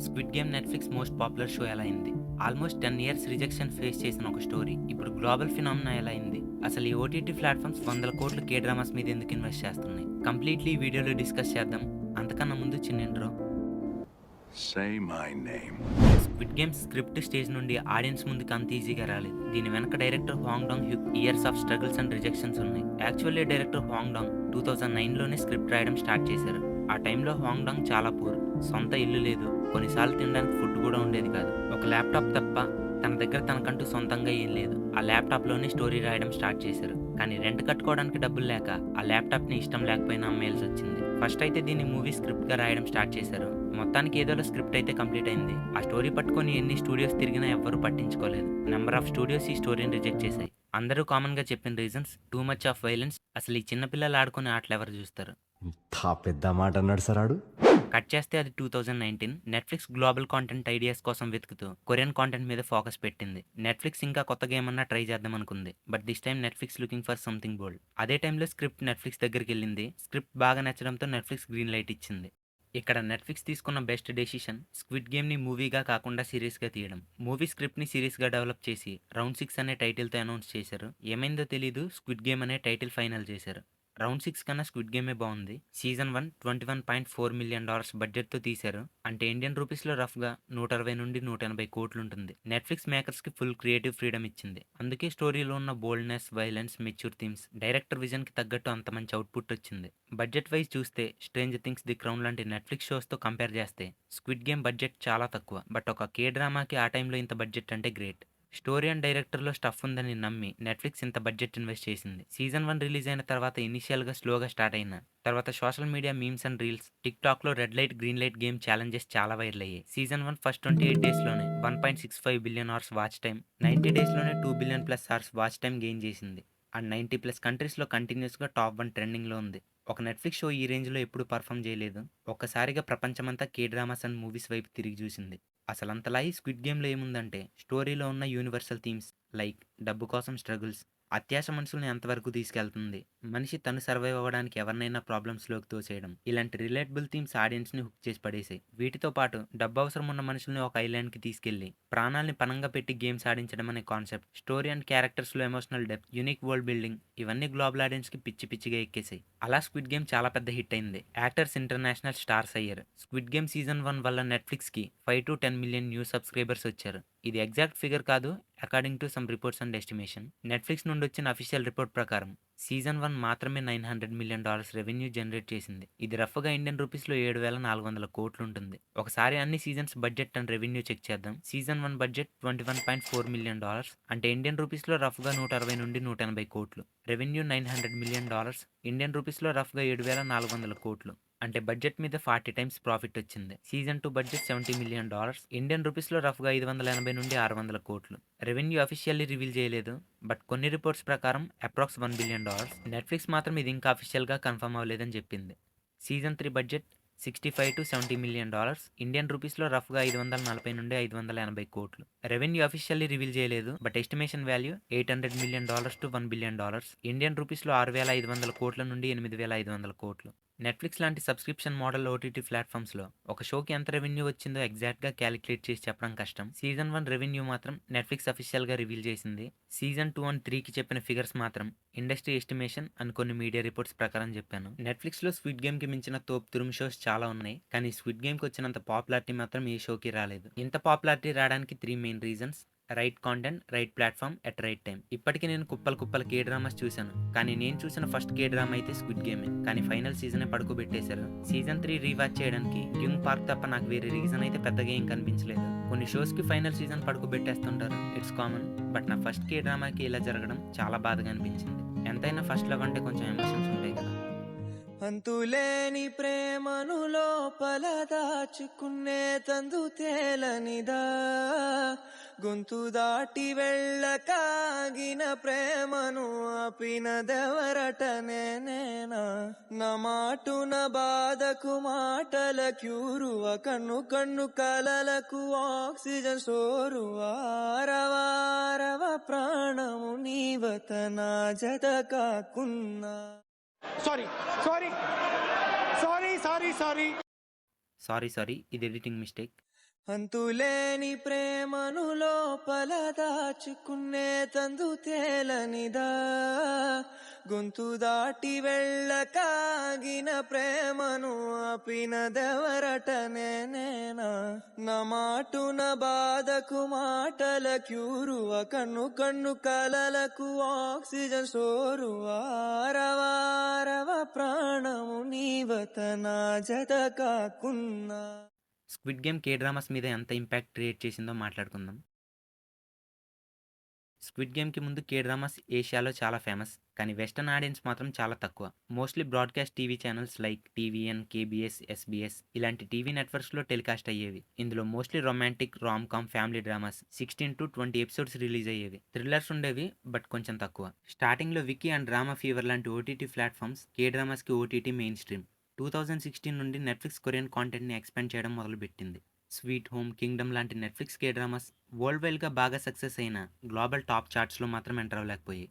Squid game Netflix most popular show ఎలా అయింది? Almost 10 years rejection face చేసిన ఒక స్టోరీ ఇప్పుడు గ్లోబల్ ఫినామినా ఎలా అయింది? అసలు ఈ ఓటీటీ ప్లాట్ఫామ్స్ 100 కోట్లు కే డ్రామాస్ మీద ఎందుకు ఇన్వెస్ట్ చేస్తున్నాయి? కంప్లీట్లీ ఈ వీడియోలో డిస్కస్ చేద్దాం. అంతకన్నా ముందు చిన్న intro. Say my name. Squid game script stage నుండి ఆడియన్స్ ముందుకు అంత ఈజీగా రాలేదు. దీని వెనక director Hwang Dong hyuk years of struggles and rejections ఉన్నాయి. యాక్చువల్లీ డైరెక్టర్ హాంగ్ డాంగ్ 2009లోనే స్క్రిప్ట్ రాయడం స్టార్ట్ చేశారు. ఆ టైంలో హాంగ్ డాంగ్ చాలా పూర్, సొంత ఇల్లు లేదు, కొన్నిసార్లు తినడానికి ఫుడ్ కూడా ఉండేది కాదు. ఒక ల్యాప్టాప్ తప్ప తన దగ్గర తనకంటూ సొంతంగా ఏం లేదు. ఆ ల్యాప్టాప్లోనే స్టోరీ రాయడం స్టార్ట్ చేశారు. కానీ రెంట్ కట్టుకోవడానికి డబ్బులు లేక ఆ ల్యాప్టాప్ని ఇష్టం లేకపోయినా అమ్మేయాల్సి వచ్చింది. ఫస్ట్ అయితే దీన్ని మూవీ స్క్రిప్ట్గా రాయడం స్టార్ట్ చేశారు. మొత్తానికి ఏదోలో స్క్రిప్ట్ అయితే కంప్లీట్ అయింది. ఆ స్టోరీ పట్టుకొని ఎన్ని స్టూడియోస్ తిరిగినా ఎవ్వరూ పట్టించుకోలేదు. నెంబర్ ఆఫ్ స్టూడియోస్ ఈ స్టోరీని రిజెక్ట్ చేశాయి. అందరూ కామన్గా చెప్పిన reasons too much of violence. అసలు ఈ చిన్నపిల్లలు ఆడుకునే ఆటలు ఎవరు చూస్తారు? ఇంత పెద్ద మాట అన్నాడు సార్ ఆడు. కట్ చేస్తే అది 2019. నెట్ఫ్లిక్స్ గ్లోబల్ కాంటెంట్ ఐడియాస్ కోసం వెతుకుతూ కొరియన్ కాంటెంట్ మీద ఫోకస్ పెట్టింది. నెట్ఫ్లిక్స్ ఇంకా కొత్తగా ఏమన్నా ట్రై చేద్దాం అనుకుంది. But this time Netflix looking for something bold. అదే టైంలో స్క్రిప్ట్ నెట్ఫ్లిక్స్ దగ్గరికి వెళ్ళింది. స్క్రిప్ట్ బాగా నచ్చడంతో నెట్ఫ్లిక్స్ గ్రీన్ లైట్ ఇచ్చింది. ఇక్కడ నెట్ఫ్లిక్స్ తీసుకున్న బెస్ట్ డెసిషన్ స్క్విడ్ గేమ్ని మూవీగా కాకుండా సిరీస్గా తీయడం. మూవీ స్క్రిప్ట్ని సిరీస్గా డెవలప్ చేసి రౌండ్ 6 అనే టైటిల్తో అనౌన్స్ చేశారు. ఏమైందో తెలీదు, స్క్విడ్ గేమ్ అనే టైటిల్ ఫైనల్ చేశారు. రౌండ్ 6 కన్నా స్క్విడ్ గేమే బాగుంది. సీజన్ 1 $21.4 మిలియన్ బడ్జెట్తో తీశారు. అంటే ఇండియన్ రూపీస్లో రఫ్గా 160 నుండి 180 కోట్లు ఉంటుంది. నెట్ఫ్లిక్స్ మేకర్స్కి ఫుల్ క్రియేటివ్ ఫ్రీడమ్ ఇచ్చింది. అందుకే స్టోరీలో ఉన్న boldness, violence, mature themes, director విజన్కి తగ్గట్టు అంత మంచి అవుట్పుట్ వచ్చింది. బడ్జెట్ వైజ్ చూస్తే స్ట్రేంజర్ థింగ్స్, ది క్రౌన్ లాంటి నెట్ఫ్లిక్స్ షోస్తో కంపేర్ చేస్తే స్క్విడ్ గేమ్ బడ్జెట్ చాలా తక్కువ. బట్ ఒక కే డ్రామాకి ఆ టైంలో ఇంత బడ్జెట్ అంటే గ్రేట్. స్టోరీ అండ్ డైరెక్టర్లో స్టఫ్ ఉందని నమ్మి నెట్ఫ్లిక్స్ ఇంత బడ్జెట్ ఇన్వెస్ట్ చేసింది. సీజన్ 1 రిలీజ్ అయిన తర్వాత ఇనిషియల్గా స్లోగా స్టార్ట్ అయిన తర్వాత social media memes and reels, టిక్టాక్లో red light green light game challenges చాలా వైరల్ అయ్యాయి. సీజన్ 1 ఫస్ట్ 28 డేస్లోనే 1.65 బిలియన్ అవర్స్ వాచ్ టైం, 90 డేస్లోనే 2 billion plus hours watch time gain చేసింది. అండ్ 90+ కంట్రీస్లో కంటిన్యూస్గా టాప్ 1 ట్రెండింగ్లో ఉంది. ఒక నెట్ఫ్లిక్స్ షో ఈ రేంజ్లో ఎప్పుడు పర్ఫామ్ చేయలేదు. ఒక్కసారిగా ప్రపంచమంతా కే డ్రామాస్ అండ్ మూవీస్ వైపు తిరిగి చూసింది. అసలు అంతలా ఈ స్క్విడ్ గేమ్లో ఏముందంటే స్టోరీలో ఉన్న యూనివర్సల్ థీమ్స్ లైక్ డబ్బు కోసం స్ట్రగుల్స్, అత్యాశ మనుషుల్ని ఎంతవరకు తీసుకెళ్తుంది, మనిషి తను సర్వైవ్ అవ్వడానికి ఎవరినైనా ప్రాబ్లమ్స్లోకి తోసేయడం, ఇలాంటి రిలేటబుల్ థీమ్స్ ఆడియన్స్ని హుక్ చేసి పడేసాయి. వీటితో పాటు డబ్బు అవసరం ఉన్న మనుషుల్ని ఒక ఐలాండ్కి తీసుకెళ్లి ప్రాణాలని పనంగా పెట్టి గేమ్స్ ఆడించడం అనే కాన్సెప్ట్, స్టోరీ అండ్ క్యారెక్టర్స్లో emotional depth, unique world building, ఇవన్నీ గ్లోబల్ ఆడియన్స్కి పిచ్చి పిచ్చిగా ఎక్కేసాయి. అలా స్క్విడ్ గేమ్ చాలా పెద్ద హిట్ అయింది. యాక్టర్స్ ఇంటర్నేషనల్ స్టార్స్ అయ్యారు. స్క్విడ్ గేమ్ సీజన్ 1 వల్ల నెట్ఫ్లిక్స్కి 5 to 10 మిలియన్ న్యూ సబ్స్క్రైబర్స్ వచ్చారు. ఇది ఎగ్జాక్ట్ ఫిగర్ కాదు, according to some reports and estimation. Netflix నుండి వచ్చిన అఫీషియల్ రిపోర్ట్ ప్రకారం సీజన్ 1 మాత్రమే $900 మిలియన్ రెవెన్యూ జనరేట్ చేసింది. ఇది రఫ్గా ఇండియన్ రూపీస్లో 7,400 కోట్లు ఉంటుంది. ఒకసారి అన్ని seasons budget and revenue check చేద్దాం. సీజన్ 1 బడ్జెట్ $21.4 మిలియన్, అంటే ఇండియన్ రూపీస్లో రఫ్గా 160 నుండి 180 కోట్లు. రెవెన్యూ $900 మిలియన్, ఇండియన్ రూపీస్లో రఫ్గా 7,400 కోట్లు. అంటే బడ్జెట్ మీద 40 టైమ్స్ ప్రాఫిట్ వచ్చింది. సీజన్ 2 బడ్జెట్ $70 మిలియన్, ఇండియన్ రూపీస్లో రఫ్గా 580 నుండి 600 కోట్లు. రెవెన్యూ అఫీషియల్లీ రివీల్ చేయలేదు, బట్ కొన్ని రిపోర్ట్స్ ప్రకారం అప్రాక్స్ $1 బిలియన్. నెట్ఫ్లిక్స్ మాత్రం ఇది ఇంకా అఫీషియల్గా కన్ఫర్మ్ అవ్వలేదని చెప్పింది. Season 3 budget $65 to 70 million, Indian రూపీస్లో రఫ్గా 540 నుండి 580 కోట్లు. రెవెన్యూ అఫీషియల్లీ రివీల్ చేయలేదు, but estimation value $800 million to $1 billion, Indian రూపీస్లో 6,500 కోట్ల నుండి 8,500 కోట్లు. నెట్ఫ్లిక్స్ లాంటి సబ్స్క్రిప్షన్ మోడల్ ఓటీటీ ప్లాట్ఫామ్స్లో ఒక షోకి ఎంత రెవెన్యూ వచ్చిందో ఎగ్జాక్ట్గా క్యాలిక్యులేట్ చేసి చెప్పడం కష్టం. సీజన్ 1 రెవెన్యూ మాత్రం నెట్ఫ్లిక్స్ అఫీషియల్గా రివీల్ చేసింది. సీజన్ 2 అండ్ 3కి చెప్పిన ఫిగర్స్ మాత్రం ఇండస్ట్రీ ఎస్టిమేషన్ అండ్ కొన్ని మీడియా రిపోర్ట్స్ ప్రకారం చెప్పాను. నెట్ఫ్లిక్స్లో స్క్విడ్ గేమ్కి మించిన తోపు తురుము షోస్ చాలా ఉన్నాయి, కానీ స్క్విడ్ గేమ్కి వచ్చినంత పాపులారిటీ మాత్రం ఏ షోకి రాలేదు. ఇంత పాపులారిటీ రావడానికి 3 main reasons: right content, right platform, at right time. ఇప్పటికీ నేను కుప్పలు కే డ్రామాస్ చూశాను, కానీ నేను చూసిన ఫస్ట్ కే డ్రామా అయితే స్క్విడ్ గేమే. కానీ ఫైనల్ సీజనే పడుకోబెట్టేశారు. సీజన్ 3 రీవాచ్ చేయడానికి యంగ్ పార్క్ తప్ప నాకు వేరే రీజన్ అయితే పెద్దగా ఏం కనిపించలేదు. కొన్ని షోస్కి ఫైనల్ సీజన్ పడుకోబెట్టేస్తుంటారు, ఇట్స్ కామన్. బట్ నా ఫస్ట్ కే డ్రామాకి ఇలా జరగడం చాలా బాధగా అనిపించింది. ఎంతైనా ఫస్ట్ లవ్ అంటే కొంచెం ఎమోషన్స్ ఉంటాయి కదా. అంతులేని ప్రేమను లోపల దాచుకునే తందు తేలనిదా, గొంతు దాటి వెళ్ళకాగిన ప్రేమను ఆపినదెవరటనే నేనా, నా మాటున బాధకు మాటల క్యూరువ, కన్ను కన్ను కలలకు ఆక్సిజన్ స్టోరువా, రవారవ ప్రాణము నీవత నా జత కాకున్నా. సారీ, ఇది ఎడిటింగ్ మిస్టేక్. అంతులేని ప్రేమను లోపల దాచుకునే తందు తేలనిదా, గొంతు దాటి వెళ్ళకాగిన ప్రేమను ఆపినదెవరటనే నేనా, నా మాటున బాధకు మాటల క్యూరువ, కన్ను కన్ను కలలకు ఆక్సిజన్ సోరువా, రవారవ ప్రాణము నీవత నా జత కాకున్నా. స్క్విడ్ గేమ్ కే డ్రామాస్ మీద ఎంత ఇంపాక్ట్ క్రియేట్ చేసిందో మాట్లాడుకుందాం. స్క్విడ్ గేమ్కి ముందు కే డ్రామాస్ ఏషియాలో చాలా ఫేమస్, కానీ వెస్టర్న్ ఆడియన్స్ మాత్రం చాలా తక్కువ. Mostly broadcast TV channels like TVN, KBS, SBS ఇలాంటి టీవీ నెట్వర్క్స్లో టెలికాస్ట్ అయ్యేవి. ఇందులో mostly romantic, rom com, family dramas 16 to 20 episodes release అయ్యేవి. థ్రిల్లర్స్ ఉండేవి, బట్ కొంచెం తక్కువ. స్టార్టింగ్లో వికీ అండ్ డ్రామా ఫీవర్ లాంటి ఓటీటీ ప్లాట్ఫామ్స్ కే డ్రామాస్కి ఓటీటీ మెయిన్ స్ట్రీమ్. 2016 నుండి నెట్ఫ్లిక్స్ కొరియన్ కాంటెంట్ని ఎక్స్పాండ్ చేయడం మొదలుపెట్టింది. స్వీట్ హోమ్, కింగ్డమ్ లాంటి నెట్ఫ్లిక్స్ కే డ్రామాస్ వరల్డ్ వైడ్గా బాగా సక్సెస్ అయిన గ్లోబల్ టాప్ చార్ట్స్లో మాత్రం ఎంటర్ అవ్వలేకపోయాయి.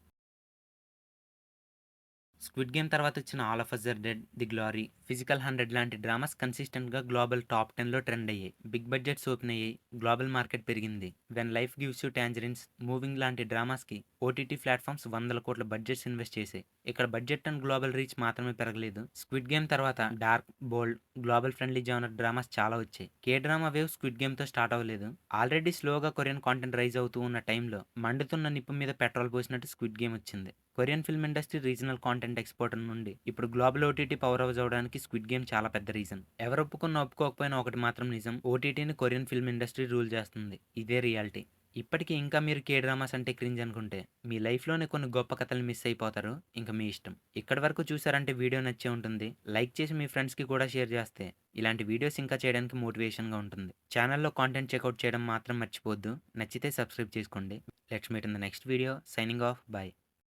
స్క్విడ్ గేమ్ తర్వాత వచ్చిన All of Us Are Dead, the Glory, physical 100 లాంటి డ్రామాస్ కన్సిస్టెంట్గా గ్లోబల్ టాప్ 10లో ట్రెండ్ అయ్యాయి. బిగ్ బడ్జెట్స్ ఓపెన్ అయ్యాయి, గ్లోబల్ మార్కెట్ పెరిగింది. When life gives you tangerines, moving లాంటి డ్రామాస్కి ఓటీటీ ప్లాట్ఫామ్స్ 100 కోట్ల బడ్జెట్స్ ఇన్వెస్ట్ చేశాయి. ఇక్కడ బడ్జెట్ అండ్ గ్లోబల్ రీచ్ మాత్రమే పెరగలేదు. స్క్విడ్ గేమ్ తర్వాత dark, bold, global friendly genre dramas చాలా వచ్చాయి. కే డ్రామా వేవ్ స్క్విడ్ గేమ్తో స్టార్ట్ అవ్వలేదు. ఆల్రెడీ స్లోగా కొరియన్ కాంటెంట్ రైజ్ అవుతూ ఉన్న టైంలో మండుతున్న నిప్పు మీద పెట్రోల్ పోసినట్టు స్క్విడ్ గేమ్ వచ్చింది. Korean film industry regional content exporter నుండి ఇప్పుడు గ్లోబల్ ఓటీటీ పవర్ హౌస్ అవడానికి స్క్విడ్ గేమ్ చాలా పెద్ద రీజన్. ఎవరు ఒప్పుకోకపోయినా ఒకటి మాత్రం నిజం, ఓటీటీని కొరియన్ ఫిల్మ్ ఇండస్ట్రీ రూల్ చేస్తుంది. ఇదే రియాలిటీ. ఇప్పటికీ ఇంకా మీరు కే డ్రామాస్ అంటే క్రింజ్ అనుకుంటే మీ లైఫ్లోనే కొన్ని గొప్ప కథలు మిస్ అయిపోతారు. ఇంకా మీ ఇష్టం. ఇక్కడి వరకు చూసారంటే వీడియో నచ్చే ఉంటుంది. లైక్ చేసి మీ ఫ్రెండ్స్కి కూడా షేర్ చేస్తే ఇలాంటి వీడియోస్ ఇంకా చేయడానికి మోటివేషన్గా ఉంటుంది. ఛానల్లో కాంటెంట్ చెక్అవుట్ చేయడం మాత్రం మర్చిపోవద్దు. నచ్చితే సబ్స్క్రైబ్ చేసుకోండి. Let's meet in the next video. Signing off. Bye.